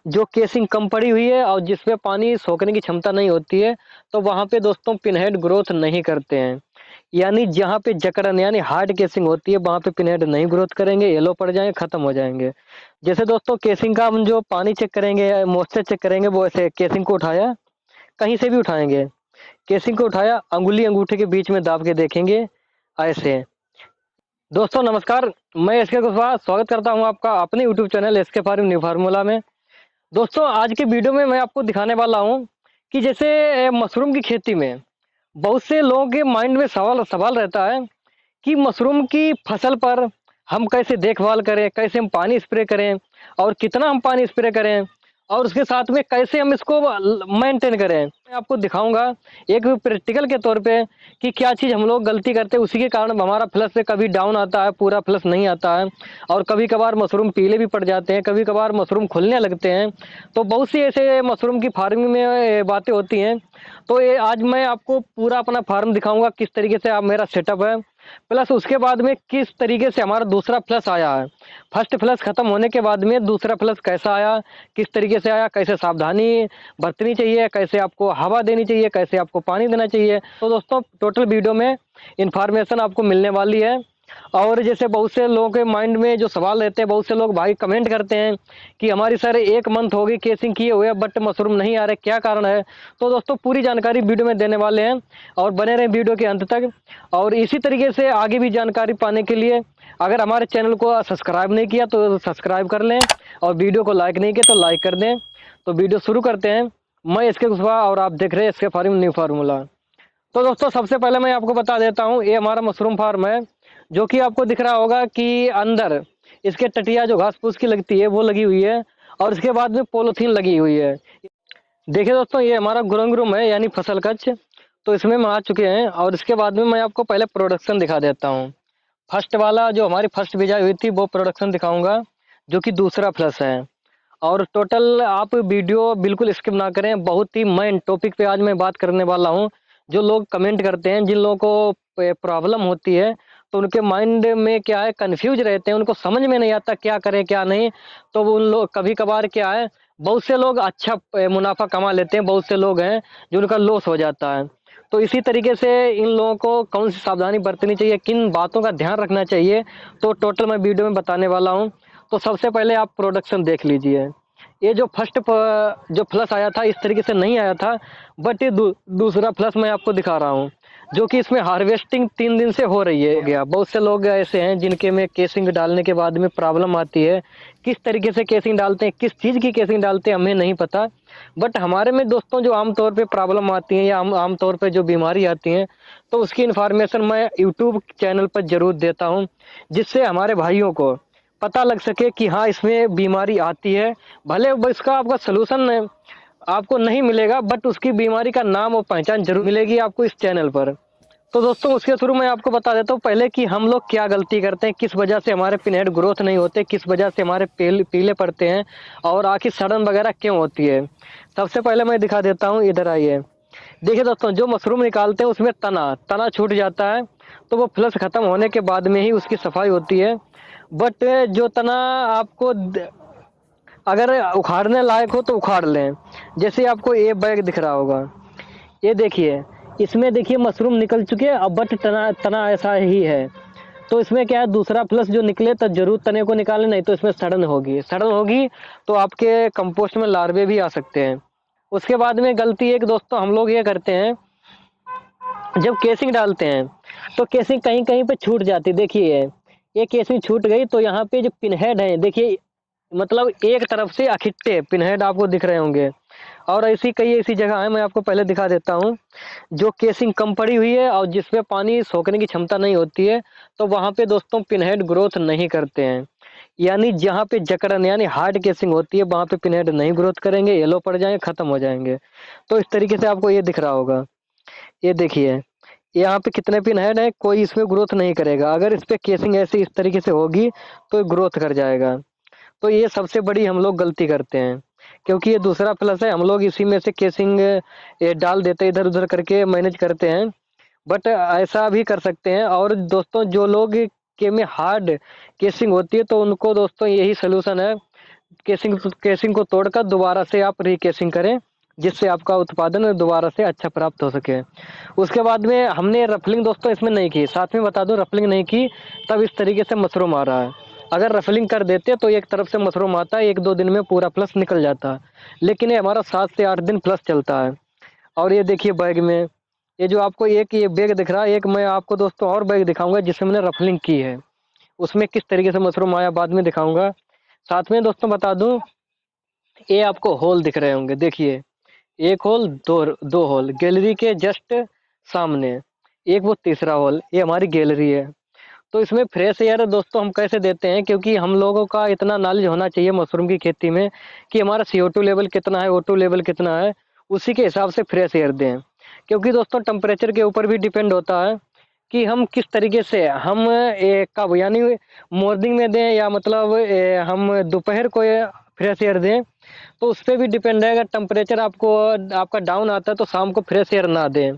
जो केसिंग कम पड़ी हुई है और जिसमें पानी सोखने की क्षमता नहीं होती है, तो वहाँ पे दोस्तों पिनहेड ग्रोथ नहीं करते हैं। यानी जहाँ पे जकड़न यानी हार्ड केसिंग होती है वहाँ पे पिनहेड नहीं ग्रोथ करेंगे, येलो पड़ जाएंगे, खत्म हो जाएंगे। जैसे दोस्तों केसिंग का हम जो पानी चेक करेंगे या मॉइस्चर चेक करेंगे, वो ऐसे केसिंग को उठाया, कहीं से भी उठाएंगे, केसिंग को उठाया, अंगुली अंगूठे के बीच में दाब के देखेंगे, ऐसे। दोस्तों नमस्कार, मैं एसके कुशवाहा स्वागत करता हूं आपका अपने YouTube channel SK farm new formula में। दोस्तों आज की वीडियो में मैं आपको दिखाने वाला हूं कि जैसे मशरूम की खेती में बहुत से लोगों के माइंड में सवाल सवाल रहता है कि मशरूम की फसल पर हम कैसे देखभाल करें, कैसे हम पानी स्प्रे करें और कितना हम पानी स्प्रे करें और उसके साथ में कैसे हम इसको मेंटेन करें। मैं आपको दिखाऊंगा एक प्रैक्टिकल के तौर पे कि क्या चीज़ हम लोग गलती करते हैं, उसी के कारण हमारा फ्लश से कभी डाउन आता है, पूरा फ्लश नहीं आता है और कभी कभार मशरूम पीले भी पड़ जाते हैं, कभी कभार मशरूम खुलने लगते हैं। तो बहुत सी ऐसे मशरूम की फार्मिंग में बातें होती हैं। तो ये आज मैं आपको पूरा अपना फार्म दिखाऊंगा, किस तरीके से आप मेरा सेटअप है, प्लस उसके बाद में किस तरीके से हमारा दूसरा फ्लश आया है। फर्स्ट फ्लश खत्म होने के बाद में दूसरा फ्लश कैसा आया, किस तरीके से आया, कैसे सावधानी बरतनी चाहिए, कैसे आपको हवा देनी चाहिए, कैसे आपको पानी देना चाहिए। तो दोस्तों टोटल वीडियो में इंफॉर्मेशन आपको मिलने वाली है। और जैसे बहुत से लोगों के माइंड में जो सवाल रहते हैं, बहुत से लोग भाई कमेंट करते हैं कि हमारी सर 1 मंथ हो गई केसिंग किए हुए बट मशरूम नहीं आ रहे, क्या कारण है। तो दोस्तों पूरी जानकारी वीडियो में देने वाले हैं और बने रहें वीडियो के अंत तक। और इसी तरीके से आगे भी जानकारी पाने के लिए अगर हमारे चैनल को सब्सक्राइब नहीं किया तो सब्सक्राइब कर लें और वीडियो को लाइक नहीं किया तो लाइक कर दें। तो वीडियो शुरू करते हैं। मैं एसके कुशवाहा और आप देख रहे हैं एसके फार्म न्यू फार्मूला। तो दोस्तों सबसे पहले मैं आपको बता देता हूँ, ये हमारा मशरूम फार्म है जो कि आपको दिख रहा होगा कि अंदर इसके टटिया जो घास फूस की लगती है वो लगी हुई है और इसके बाद में पॉलीथीन लगी हुई है। देखिए दोस्तों ये हमारा गुरंग रूम है यानी फसल कक्ष। तो इसमें हम आ चुके हैं और इसके बाद में मैं आपको पहले प्रोडक्शन दिखा देता हूँ। फर्स्ट वाला जो हमारी फर्स्ट बिजाई हुई थी वो प्रोडक्शन दिखाऊंगा, जो कि दूसरा फ्लश है। और टोटल आप वीडियो बिल्कुल स्किप ना करें, बहुत ही मेन टॉपिक पे आज मैं बात करने वाला हूँ। जो लोग कमेंट करते हैं, जिन लोगों को प्रॉब्लम होती है, तो उनके माइंड में क्या है, कंफ्यूज रहते हैं, उनको समझ में नहीं आता क्या करें क्या नहीं। तो वो उन लोग कभी कभार क्या है, बहुत से लोग अच्छा मुनाफा कमा लेते हैं, बहुत से लोग हैं जो उनका लॉस हो जाता है। तो इसी तरीके से इन लोगों को कौन सी सावधानी बरतनी चाहिए, किन बातों का ध्यान रखना चाहिए, तो टोटल मैं वीडियो में बताने वाला हूँ। तो सबसे पहले आप प्रोडक्शन देख लीजिए। ये जो जो फ्लश आया था इस तरीके से नहीं आया था, बट ये दूसरा फ्लश मैं आपको दिखा रहा हूँ, जो कि इसमें हार्वेस्टिंग 3 दिन से हो रही है। हो गया, बहुत से लोग ऐसे हैं जिनके में केसिंग डालने के बाद में प्रॉब्लम आती है। किस तरीके से केसिंग डालते हैं, किस चीज़ की केसिंग डालते हैं हमें नहीं पता। बट हमारे में दोस्तों जो आमतौर पे प्रॉब्लम आती है या आमतौर पे जो बीमारी आती है, तो उसकी इन्फॉर्मेशन मैं यूट्यूब चैनल पर जरूर देता हूँ, जिससे हमारे भाइयों को पता लग सके कि हाँ इसमें बीमारी आती है। भले इसका आपका सलूशन आपको नहीं मिलेगा, बट उसकी बीमारी का नाम और पहचान जरूर मिलेगी आपको इस चैनल पर। तो दोस्तों उसके शुरू में आपको बता देता हूँ पहले कि हम लोग क्या गलती करते हैं, किस वजह से हमारे पिनहेड ग्रोथ नहीं होते, किस वजह से हमारे पीले पड़ते हैं और आखिर सड़न वगैरह क्यों होती है। सबसे पहले मैं दिखा देता हूँ, इधर आइए। देखिए दोस्तों जो मशरूम निकालते हैं उसमें तना तना छूट जाता है, तो वो फ्लश खत्म होने के बाद में ही उसकी सफाई होती है। बट जो तना आपको अगर उखाड़ने लायक हो तो उखाड़ लें। जैसे आपको ये बैग दिख रहा होगा, ये देखिए, इसमें देखिए मशरूम निकल चुके हैं, अब बट तना तना ऐसा ही है। तो इसमें क्या है, दूसरा फ्लश जो निकले तो जरूर तने को निकालें, नहीं तो इसमें सड़न होगी, सड़न होगी तो आपके कंपोस्ट में लार्वे भी आ सकते हैं। उसके बाद में गलती एक दोस्तों हम लोग ये करते हैं, जब केसिंग डालते हैं तो केसिंग कहीं कहीं पे छूट जाती है। देखिए ये केसिंग छूट गई तो यहाँ पे जो पिनहेड है देखिए, मतलब एक तरफ से अखिट्टे पिनहेड आपको दिख रहे होंगे। और ऐसी कई ऐसी जगह है, मैं आपको पहले दिखा देता हूँ, जो केसिंग कम पड़ी हुई है और जिसमें पानी सोखने की क्षमता नहीं होती है, तो वहाँ पे दोस्तों पिनहेड ग्रोथ नहीं करते हैं। यानी जहाँ पे जकड़न यानी हार्ड केसिंग होती है वहाँ पे पिनहेड नहीं ग्रोथ करेंगे, येलो पड़ जाएंगे, खत्म हो जाएंगे। तो इस तरीके से आपको ये दिख रहा होगा, ये देखिए यहाँ पे कितने पिन हेड है, कोई इसमें ग्रोथ नहीं करेगा। अगर इस पे केसिंग ऐसी इस तरीके से होगी तो ग्रोथ कर जाएगा। तो ये सबसे बड़ी हम लोग गलती करते हैं, क्योंकि ये दूसरा प्लस है, हम लोग इसी में से केसिंग ये डाल देते, इधर उधर करके मैनेज करते हैं। बट ऐसा भी कर सकते हैं। और दोस्तों जो लोग के में हार्ड केसिंग होती है तो उनको दोस्तों यही सोल्यूशन है केसिंग को तोड़कर दोबारा से आप रीकेसिंग करें, जिससे आपका उत्पादन दोबारा से अच्छा प्राप्त हो सके। उसके बाद में हमने रफलिंग दोस्तों इसमें नहीं की, साथ में बता दूं रफलिंग नहीं की तब इस तरीके से मशरूम आ रहा है। अगर रफलिंग कर देते तो एक तरफ से मशरूम आता है, 1-2 दिन में पूरा प्लस निकल जाता है, लेकिन ये हमारा 7 से 8 दिन प्लस चलता है। और ये देखिए बैग में, ये जो आपको एक ये बैग दिख रहा है, एक मैं आपको दोस्तों और बैग दिखाऊंगा जिसमें मैंने रफलिंग की है, उसमें किस तरीके से मशरूम आया बाद में दिखाऊंगा। साथ में दोस्तों बता दूं, ये आपको होल दिख रहे होंगे, देखिए एक होल, दो दो होल गैलरी के जस्ट सामने, एक वो तीसरा होल, ये हमारी गैलरी है। तो इसमें फ्रेश एयर दोस्तों हम कैसे देते हैं, क्योंकि हम लोगों का इतना नॉलेज होना चाहिए मशरूम की खेती में कि हमारा CO2 लेवल कितना है, O2 लेवल कितना है, उसी के हिसाब से फ्रेश एयर दें। क्योंकि दोस्तों टेम्परेचर के ऊपर भी डिपेंड होता है कि हम किस तरीके से हम कब यानी मॉर्निंग में दें या मतलब हम दोपहर को फ्रेश एयर दें, तो उस पर भी डिपेंड है। अगर टेम्परेचर आपका डाउन आता है तो शाम को फ्रेश एयर ना दें,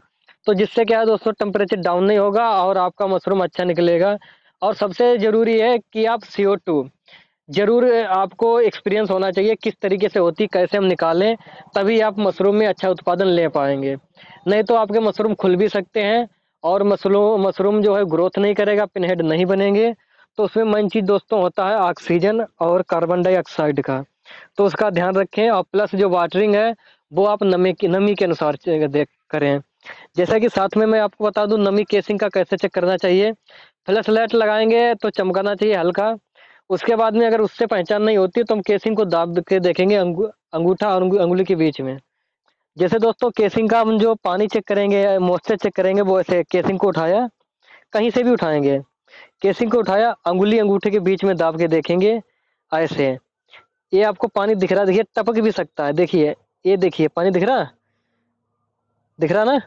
तो जिससे क्या है दोस्तों टेम्परेचर डाउन नहीं होगा और आपका मशरूम अच्छा निकलेगा। और सबसे ज़रूरी है कि आप CO2 ज़रूर आपको एक्सपीरियंस होना चाहिए किस तरीके से होती, कैसे हम निकालें, तभी आप मशरूम में अच्छा उत्पादन ले पाएंगे। नहीं तो आपके मशरूम खुल भी सकते हैं और मशरूम जो है ग्रोथ नहीं करेगा, पिनहेड नहीं बनेंगे। तो उसमें मेन चीज़ दोस्तों होता है ऑक्सीजन और कार्बन डाइऑक्साइड का, तो उसका ध्यान रखें। और प्लस जो वाटरिंग है वो आप नमी के अनुसार देख करें। जैसा कि साथ में मैं आपको बता दूं नमी केसिंग का कैसे चेक करना चाहिए। फ्लैश लाइट लगाएंगे तो चमकाना चाहिए हल्का। उसके बाद में अगर उससे पहचान नहीं होती तो हम केसिंग को दाब के देखेंगे अंगूठा और अंगुली के बीच में। जैसे दोस्तों केसिंग का हम जो पानी चेक करेंगे, मॉइस्चर चेक करेंगे, वो ऐसे केसिंग को उठाया, कहीं से भी उठाएंगे, केसिंग को उठाया, अंगुली अंगूठे के बीच में दाब के देखेंगे ऐसे। ये आपको पानी दिख रहा, देखिए टपक भी सकता है, देखिए ये देखिए पानी दिख रहा ना,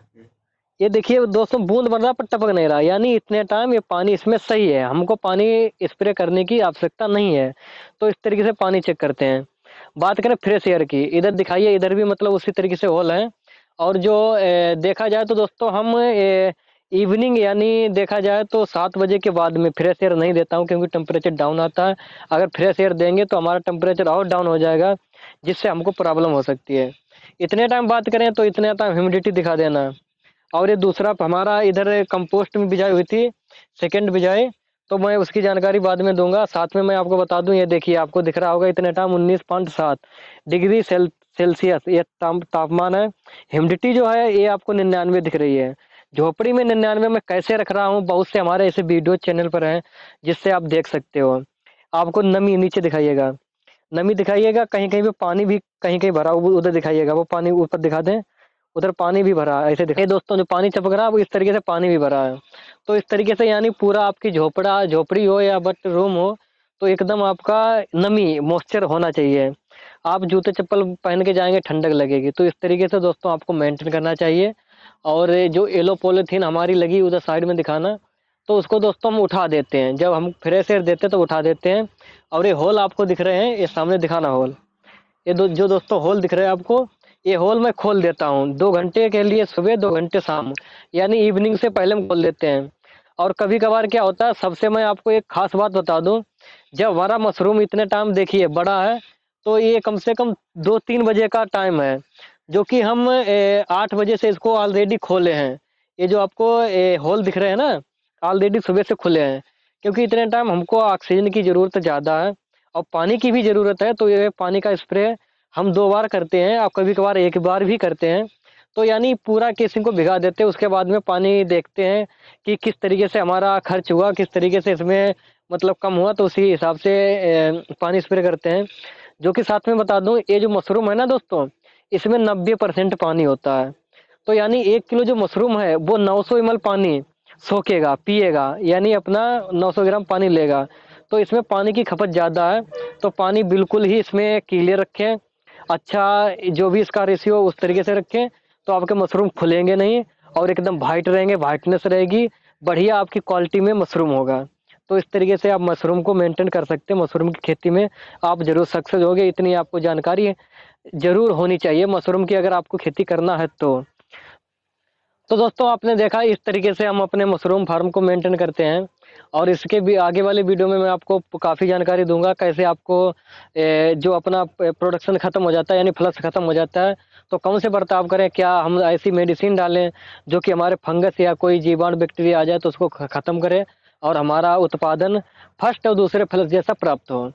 ये देखिए दोस्तों बूंद बन रहा पर टपक नहीं रहा, यानी इतने टाइम ये पानी इसमें सही है, हमको पानी स्प्रे करने की आवश्यकता नहीं है। तो इस तरीके से पानी चेक करते हैं। बात करें फ्रेश एयर की, इधर दिखाइए, इधर भी मतलब उसी तरीके से होल है। और जो देखा जाए तो दोस्तों हम इवनिंग यानी देखा जाए तो 7 बजे के बाद में फ्रेश एयर नहीं देता हूँ, क्योंकि टेम्परेचर डाउन आता है। अगर फ्रेश एयर देंगे तो हमारा टेम्परेचर और डाउन हो जाएगा, जिससे हमको प्रॉब्लम हो सकती है। इतने टाइम बात करें तो इतने टाइम ह्यूमिडिटी दिखा देना। और ये दूसरा हमारा इधर कंपोस्ट में बिजाई हुई थी, सेकंड बिजाई, तो मैं उसकी जानकारी बाद में दूंगा। साथ में मैं आपको बता दूं, ये देखिए आपको दिख रहा होगा इतने टाइम 19.7 डिग्री सेल्सियस ये तापमान है। ह्यूमिडिटी जो है ये आपको 99 दिख रही है। झोपड़ी में 99 में कैसे रख रहा हूँ, बहुत से हमारे ऐसे वीडियो चैनल पर हैं जिससे आप देख सकते हो। आपको नमी नीचे दिखाइएगा, नमी दिखाइएगा, कहीं कहीं पे पानी भी कहीं कहीं भरा उधर दिखाइएगा, वो पानी ऊपर दिखा दें, उधर पानी भी भरा है, ऐसे दिखाई दोस्तों जो पानी चपक रहा है वो इस तरीके से पानी भी भरा है। तो इस तरीके से यानी पूरा आपकी झोपड़ी हो या बट रूम हो, तो एकदम आपका नमी मॉइस्चर होना चाहिए। आप जूते चप्पल पहन के जाएंगे ठंडक लगेगी। तो इस तरीके से दोस्तों आपको मेंटेन करना चाहिए। और ये जो येलो पॉलीथीन हमारी लगी उधर साइड में दिखाना, तो उसको दोस्तों हम उठा देते हैं, जब हम फ्रेश एयर देते हैं तो उठा देते हैं। और ये होल आपको दिख रहे हैं, ये सामने दिखाना होल, ये जो दोस्तों होल दिख रहे हैं आपको, ये होल मैं खोल देता हूँ 2 घंटे के लिए सुबह, 2 घंटे शाम, यानी इवनिंग से पहले हम खोल देते हैं। और कभी कभार क्या होता है, सबसे मैं आपको एक खास बात बता दूं, जब हमारा मशरूम इतने टाइम देखिए बड़ा है, तो ये कम से कम 2-3 बजे का टाइम है, जो कि हम 8 बजे से इसको ऑलरेडी खोले हैं। ये जो आपको होल दिख रहे हैं ना, ऑलरेडी सुबह से खुले हैं, क्योंकि इतने टाइम हमको ऑक्सीजन की ज़रूरत ज़्यादा है और पानी की भी ज़रूरत है। तो ये पानी का स्प्रे हम 2 बार करते हैं और कभी कभार 1 बार भी करते हैं। तो यानी पूरा केसिंग को भिगा देते हैं, उसके बाद में पानी देखते हैं कि किस तरीके से हमारा खर्च हुआ, किस तरीके से इसमें मतलब कम हुआ, तो उसी हिसाब से पानी स्प्रे करते हैं। जो कि साथ में बता दूं, ये जो मशरूम है ना दोस्तों, इसमें 90% पानी होता है। तो यानी 1 किलो जो मशरूम है वो 900 ml पानी सोखेगा, पिएगा, यानी अपना 900 ग्राम पानी लेगा। तो इसमें पानी की खपत ज़्यादा है, तो पानी बिल्कुल ही इसमें क्लियर रखें। अच्छा जो भी इसका रेशियो उस तरीके से रखें, तो आपके मशरूम खुलेंगे नहीं और एकदम वाइट रहेंगे, वाइटनेस रहेगी, बढ़िया आपकी क्वालिटी में मशरूम होगा। तो इस तरीके से आप मशरूम को मेंटेन कर सकते हैं। मशरूम की खेती में आप ज़रूर सक्सेस होगे, इतनी आपको जानकारी है ज़रूर होनी चाहिए मशरूम की, अगर आपको खेती करना है तो दोस्तों आपने देखा इस तरीके से हम अपने मशरूम फार्म को मेंटेन करते हैं। और इसके भी आगे वाले वीडियो में मैं आपको काफ़ी जानकारी दूंगा कैसे आपको जो अपना प्रोडक्शन ख़त्म हो जाता है यानी फ्लक्स ख़त्म हो जाता है तो कौन से बर्ताव करें, क्या हम ऐसी मेडिसिन डालें जो कि हमारे फंगस या कोई जीवाणु बैक्टीरिया आ जाए तो उसको ख़त्म करे और हमारा उत्पादन फर्स्ट और दूसरे फ्लक्स जैसा प्राप्त हो।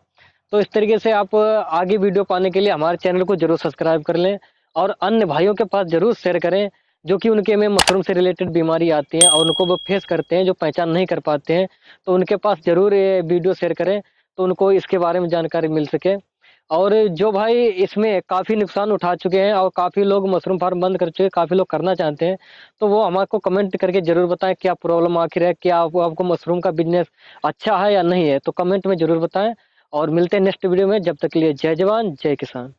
तो इस तरीके से आप आगे वीडियो पाने के लिए हमारे चैनल को जरूर सब्सक्राइब कर लें और अन्य भाइयों के पास जरूर शेयर करें जो कि उनके में मशरूम से रिलेटेड बीमारी आती है और उनको वो फेस करते हैं, जो पहचान नहीं कर पाते हैं, तो उनके पास जरूर ये वीडियो शेयर करें तो उनको इसके बारे में जानकारी मिल सके। और जो भाई इसमें काफ़ी नुकसान उठा चुके हैं और काफ़ी लोग मशरूम फार्म बंद कर चुके हैं, काफ़ी लोग करना चाहते हैं, तो वो हमको कमेंट करके ज़रूर बताएं क्या प्रॉब्लम आखिर है, क्या आपको मशरूम का बिजनेस अच्छा है या नहीं है, तो कमेंट में ज़रूर बताएं। और मिलते हैं नेक्स्ट वीडियो में, जब तक के लिए जय जवान जय किसान।